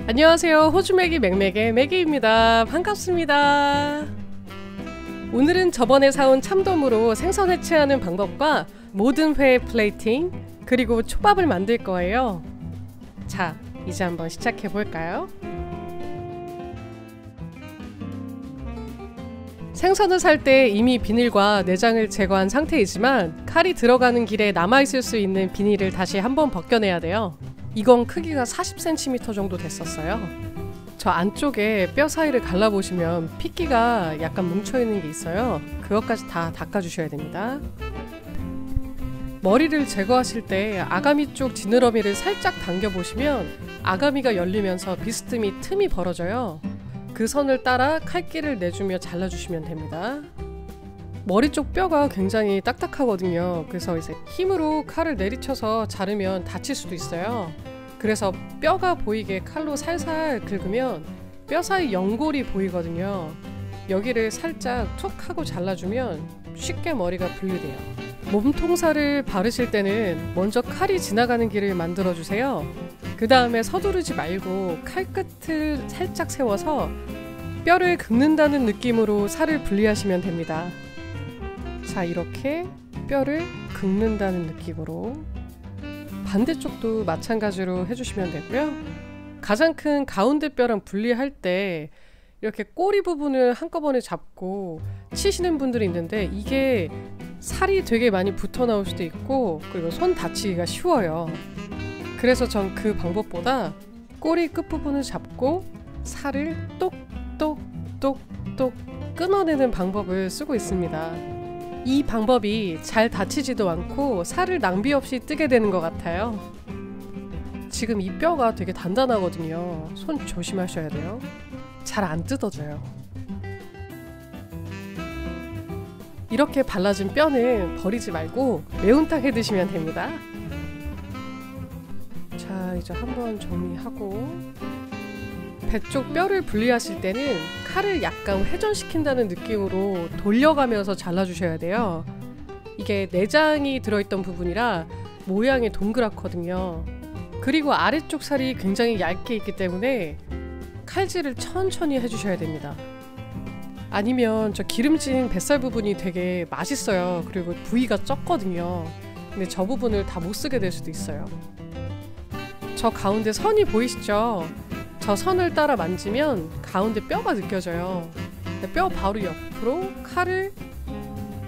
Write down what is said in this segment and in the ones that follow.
안녕하세요. 호주매기 맥맥의 매기입니다. 반갑습니다. 오늘은 저번에 사온 참돔으로 생선 해체하는 방법과 모든 회 플레이팅 그리고 초밥을 만들 거예요. 자, 이제 한번 시작해 볼까요? 생선을 살 때 이미 비닐과 내장을 제거한 상태이지만 칼이 들어가는 길에 남아있을 수 있는 비닐을 다시 한번 벗겨내야 돼요. 이건 크기가 40cm 정도 됐었어요. 저 안쪽에 뼈 사이를 갈라보시면 핏기가 약간 뭉쳐있는 게 있어요. 그것까지 다 닦아주셔야 됩니다. 머리를 제거하실 때 아가미 쪽 지느러미를 살짝 당겨보시면 아가미가 열리면서 비스듬히 틈이 벌어져요. 그 선을 따라 칼길을 내주며 잘라주시면 됩니다. 머리 쪽 뼈가 굉장히 딱딱하거든요. 그래서 이제 힘으로 칼을 내리쳐서 자르면 다칠 수도 있어요. 그래서 뼈가 보이게 칼로 살살 긁으면 뼈 사이 연골이 보이거든요. 여기를 살짝 툭 하고 잘라주면 쉽게 머리가 분리돼요. 몸통살을 바르실 때는 먼저 칼이 지나가는 길을 만들어주세요. 그 다음에 서두르지 말고 칼끝을 살짝 세워서 뼈를 긁는다는 느낌으로 살을 분리하시면 됩니다. 자, 이렇게 뼈를 긁는다는 느낌으로 반대쪽도 마찬가지로 해주시면 되고요. 가장 큰 가운데 뼈랑 분리할 때 이렇게 꼬리 부분을 한꺼번에 잡고 치시는 분들이 있는데 이게 살이 되게 많이 붙어 나올 수도 있고 그리고 손 다치기가 쉬워요. 그래서 전 그 방법보다 꼬리 끝부분을 잡고 살을 똑똑똑똑 끊어내는 방법을 쓰고 있습니다. 이 방법이 잘 다치지도 않고 살을 낭비 없이 뜨게 되는 것 같아요. 지금 이 뼈가 되게 단단하거든요. 손 조심하셔야 돼요. 잘 안 뜯어져요. 이렇게 발라진 뼈는 버리지 말고 매운탕 해 드시면 됩니다. 자, 이제 한번 정리하고 배 쪽 뼈를 분리하실 때는 칼을 약간 회전시킨다는 느낌으로 돌려가면서 잘라주셔야 돼요. 이게 내장이 들어있던 부분이라 모양이 동그랗거든요. 그리고 아래쪽 살이 굉장히 얇게 있기 때문에 칼질을 천천히 해주셔야 됩니다. 아니면 저 기름진 뱃살 부분이 되게 맛있어요. 그리고 부위가 적거든요. 근데 저 부분을 다 못 쓰게 될 수도 있어요. 저 가운데 선이 보이시죠? 저 선을 따라 만지면 가운데 뼈가 느껴져요. 뼈 바로 옆으로 칼을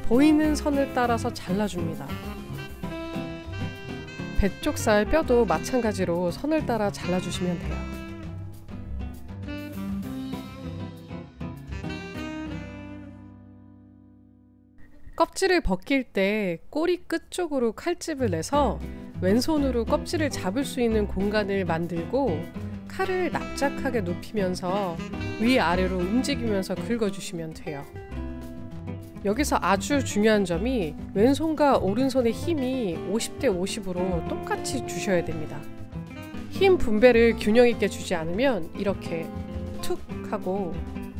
보이는 선을 따라서 잘라줍니다. 배 쪽 살 뼈도 마찬가지로 선을 따라 잘라주시면 돼요. 껍질을 벗길 때 꼬리 끝 쪽으로 칼집을 내서 왼손으로 껍질을 잡을 수 있는 공간을 만들고 칼을 납작하게 눕히면서 위아래로 움직이면서 긁어주시면 돼요. 여기서 아주 중요한 점이 왼손과 오른손의 힘이 50대 50으로 똑같이 주셔야 됩니다. 힘 분배를 균형 있게 주지 않으면 이렇게 툭 하고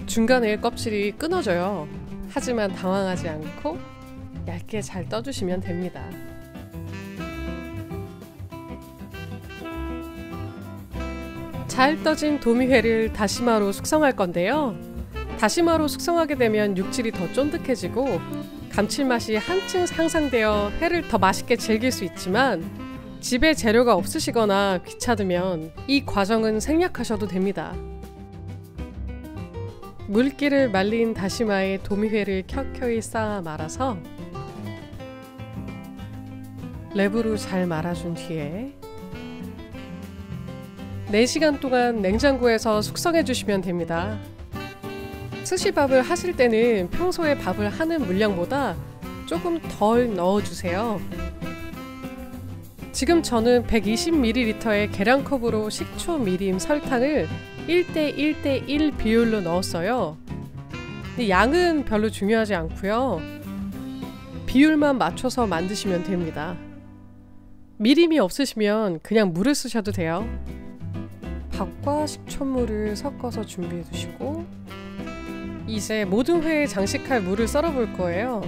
중간에 껍질이 끊어져요. 하지만 당황하지 않고 얇게 잘 떠주시면 됩니다. 잘 떠진 도미회를 다시마로 숙성할 건데요. 다시마로 숙성하게 되면 육질이 더 쫀득해지고 감칠맛이 한층 향상되어 회를 더 맛있게 즐길 수 있지만 집에 재료가 없으시거나 귀찮으면 이 과정은 생략하셔도 됩니다. 물기를 말린 다시마에 도미회를 켜켜이 쌓아 말아서 랩으로 잘 말아준 뒤에 4시간 동안 냉장고에서 숙성해 주시면 됩니다. 스시밥을 하실 때는 평소에 밥을 하는 물량보다 조금 덜 넣어주세요. 지금 저는 120ml의 계량컵으로 식초, 미림, 설탕을 1:1:1 비율로 넣었어요. 근데 양은 별로 중요하지 않고요. 비율만 맞춰서 만드시면 됩니다. 미림이 없으시면 그냥 물을 쓰셔도 돼요. 밥과 식초물을 섞어서 준비해 두시고 이제 모든 회에 장식할 물을 썰어 볼 거예요.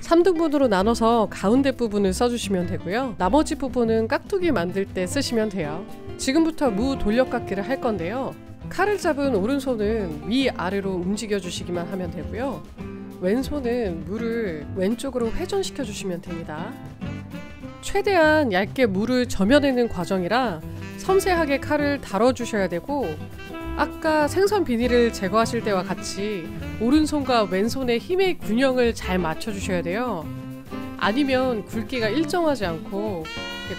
3등분으로 나눠서 가운데 부분을 써주시면 되고요. 나머지 부분은 깍두기 만들 때 쓰시면 돼요. 지금부터 무 돌려깎기를 할 건데요. 칼을 잡은 오른손은 위아래로 움직여 주시기만 하면 되고요. 왼손은 무를 왼쪽으로 회전시켜 주시면 됩니다. 최대한 얇게 무를 저며내는 과정이라 섬세하게 칼을 다뤄 주셔야 되고, 아까 생선 비닐을 제거하실 때와 같이 오른손과 왼손의 힘의 균형을 잘 맞춰 주셔야 돼요. 아니면 굵기가 일정하지 않고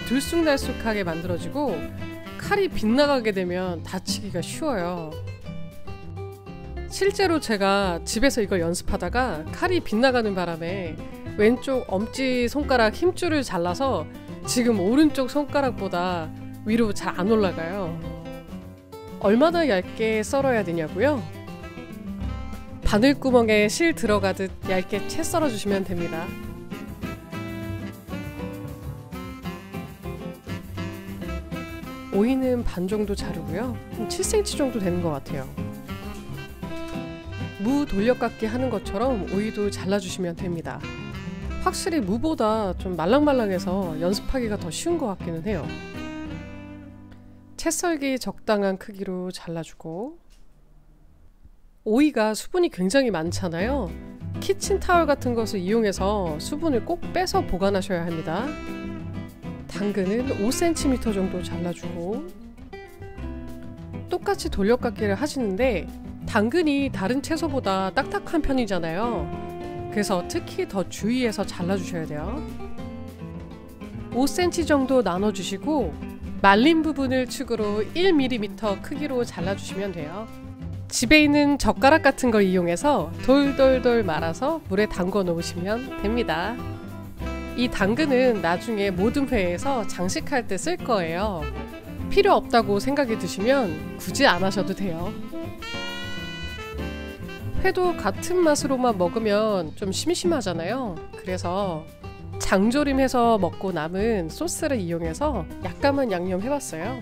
들쑥날쑥하게 만들어지고 칼이 빗나가게 되면 다치기가 쉬워요. 실제로 제가 집에서 이걸 연습하다가 칼이 빗나가는 바람에 왼쪽 엄지손가락 힘줄을 잘라서 지금 오른쪽 손가락보다 위로 잘 안 올라가요. 얼마나 얇게 썰어야 되냐고요? 바늘구멍에 실 들어가듯 얇게 채 썰어주시면 됩니다. 오이는 반 정도 자르고요. 7cm 정도 되는 것 같아요. 무 돌려깎기 하는 것처럼 오이도 잘라주시면 됩니다. 확실히 무보다 좀 말랑말랑해서 연습하기가 더 쉬운 것 같기는 해요. 채썰기 적당한 크기로 잘라주고, 오이가 수분이 굉장히 많잖아요. 키친타월 같은 것을 이용해서 수분을 꼭 빼서 보관하셔야 합니다. 당근은 5cm 정도 잘라주고, 똑같이 돌려깎기를 하시는데 당근이 다른 채소보다 딱딱한 편이잖아요. 그래서 특히 더 주의해서 잘라주셔야 돼요. 5cm 정도 나눠주시고 말린 부분을 축으로 1mm 크기로 잘라주시면 돼요. 집에 있는 젓가락 같은 걸 이용해서 돌돌돌 말아서 물에 담궈 놓으시면 됩니다. 이 당근은 나중에 모든 회에서 장식할 때 쓸 거예요. 필요 없다고 생각이 드시면 굳이 안 하셔도 돼요. 회도 같은 맛으로만 먹으면 좀 심심하잖아요. 그래서 장조림해서 먹고 남은 소스를 이용해서 약간만 양념해봤어요.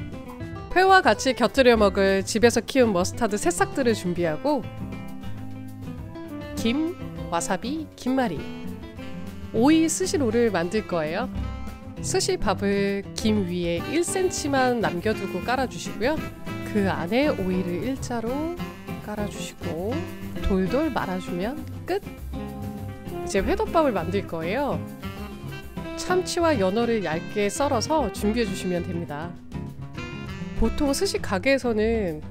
회와 같이 곁들여 먹을 집에서 키운 머스타드 새싹들을 준비하고, 김, 와사비, 김말이, 오이 스시롤을 만들 거예요. 스시밥을 김 위에 1cm만 남겨두고 깔아주시고요. 그 안에 오이를 일자로 깔아주시고 돌돌 말아주면 끝! 이제 회덮밥을 만들 거예요. 참치와 연어를 얇게 썰어서 준비해 주시면 됩니다. 보통 스시 가게에서는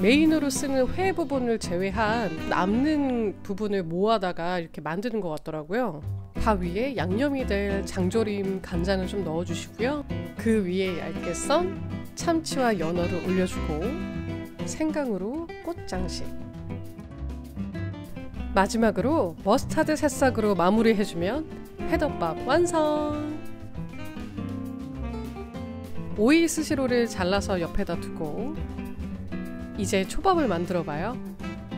메인으로 쓰는 회 부분을 제외한 남는 부분을 모아다가 이렇게 만드는 것 같더라고요. 밥 위에 양념이 될 장조림 간장을 좀 넣어주시고요. 그 위에 얇게 썬 참치와 연어를 올려주고 생강으로 꽃장식, 마지막으로 머스타드 새싹으로 마무리해주면 회덮밥 완성! 오이 스시로를 잘라서 옆에다 두고 이제 초밥을 만들어 봐요.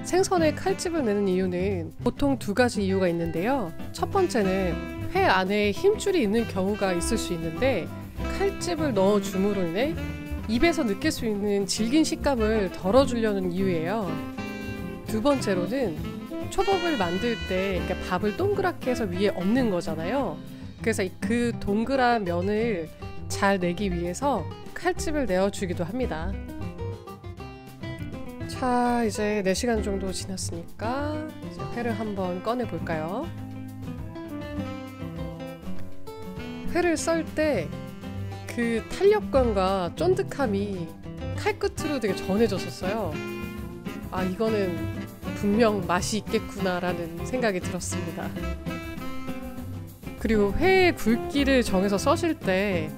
생선에 칼집을 내는 이유는 보통 두 가지 이유가 있는데요. 첫 번째는 회 안에 힘줄이 있는 경우가 있을 수 있는데 칼집을 넣어 줌으로 인해 입에서 느낄 수 있는 질긴 식감을 덜어주려는 이유예요. 두 번째로는 초밥을 만들 때 이렇게 밥을 동그랗게 해서 위에 엎는 거잖아요. 그래서 그 동그란 면을 잘 내기 위해서 칼집을 내어주기도 합니다. 자, 이제 4시간 정도 지났으니까 이제 회를 한번 꺼내 볼까요? 회를 썰 때 그 탄력감과 쫀득함이 칼끝으로 되게 전해졌었어요. 아, 이거는 분명 맛이 있겠구나라는 생각이 들었습니다. 그리고 회의 굵기를 정해서 써실 때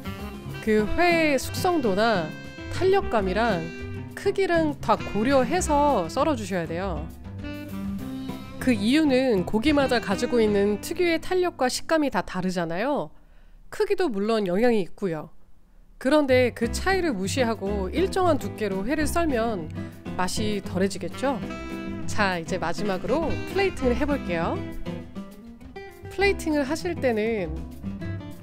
그 회의 숙성도나 탄력감이랑 크기랑 다 고려해서 썰어주셔야 돼요. 그 이유는 고기마다 가지고 있는 특유의 탄력과 식감이 다 다르잖아요. 크기도 물론 영향이 있고요. 그런데 그 차이를 무시하고 일정한 두께로 회를 썰면 맛이 덜해지겠죠? 자, 이제 마지막으로 플레이팅을 해볼게요. 플레이팅을 하실 때는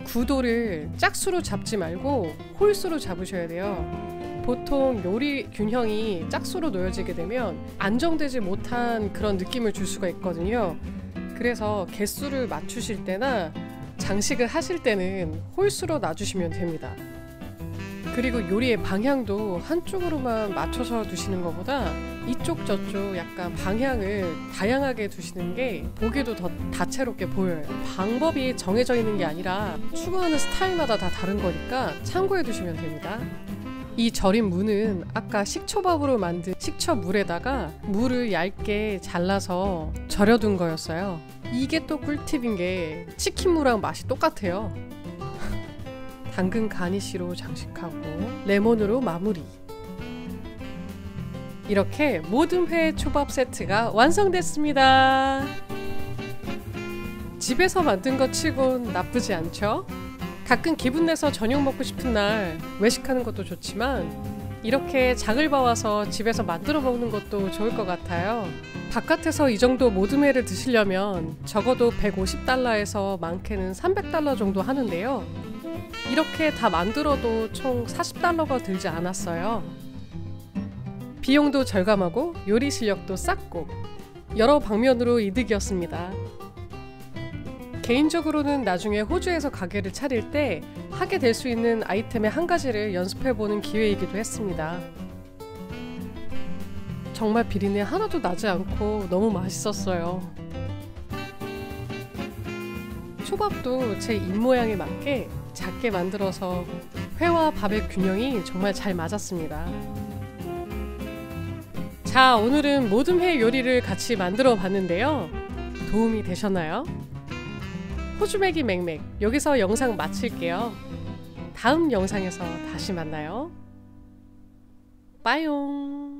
구도를 짝수로 잡지 말고 홀수로 잡으셔야 돼요. 보통 요리 균형이 짝수로 놓여지게 되면 안정되지 못한 그런 느낌을 줄 수가 있거든요. 그래서 개수를 맞추실 때나 장식을 하실 때는 홀수로 놔주시면 됩니다. 그리고 요리의 방향도 한쪽으로만 맞춰서 두시는 것보다 이쪽 저쪽 약간 방향을 다양하게 두시는 게 보기도 더 다채롭게 보여요. 방법이 정해져 있는 게 아니라 추구하는 스타일마다 다 다른 거니까 참고해 두시면 됩니다. 이 절인 무는 아까 식초밥으로 만든 식초물에다가 무를 얇게 잘라서 절여둔 거였어요. 이게 또 꿀팁인 게 치킨무랑 맛이 똑같아요. 당근 가니쉬로 장식하고 레몬으로 마무리. 이렇게 모든 회 초밥 세트가 완성됐습니다. 집에서 만든 것 치곤 나쁘지 않죠? 가끔 기분 내서 저녁 먹고 싶은 날 외식하는 것도 좋지만 이렇게 장을 봐와서 집에서 만들어 먹는 것도 좋을 것 같아요. 바깥에서 이 정도 모든 회를 드시려면 적어도 150달러에서 많게는 300달러 정도 하는데요. 이렇게 다 만들어도 총 40달러가 들지 않았어요. 비용도 절감하고 요리 실력도 쌓고 여러 방면으로 이득이었습니다. 개인적으로는 나중에 호주에서 가게를 차릴 때 하게 될 수 있는 아이템의 한 가지를 연습해보는 기회이기도 했습니다. 정말 비린내 하나도 나지 않고 너무 맛있었어요. 초밥도 제 입모양에 맞게 작게 만들어서 회와 밥의 균형이 정말 잘 맞았습니다. 자, 오늘은 모든 회 요리를 같이 만들어 봤는데요. 도움이 되셨나요? 호주매기 맥맥 여기서 영상 마칠게요. 다음 영상에서 다시 만나요. 빠용.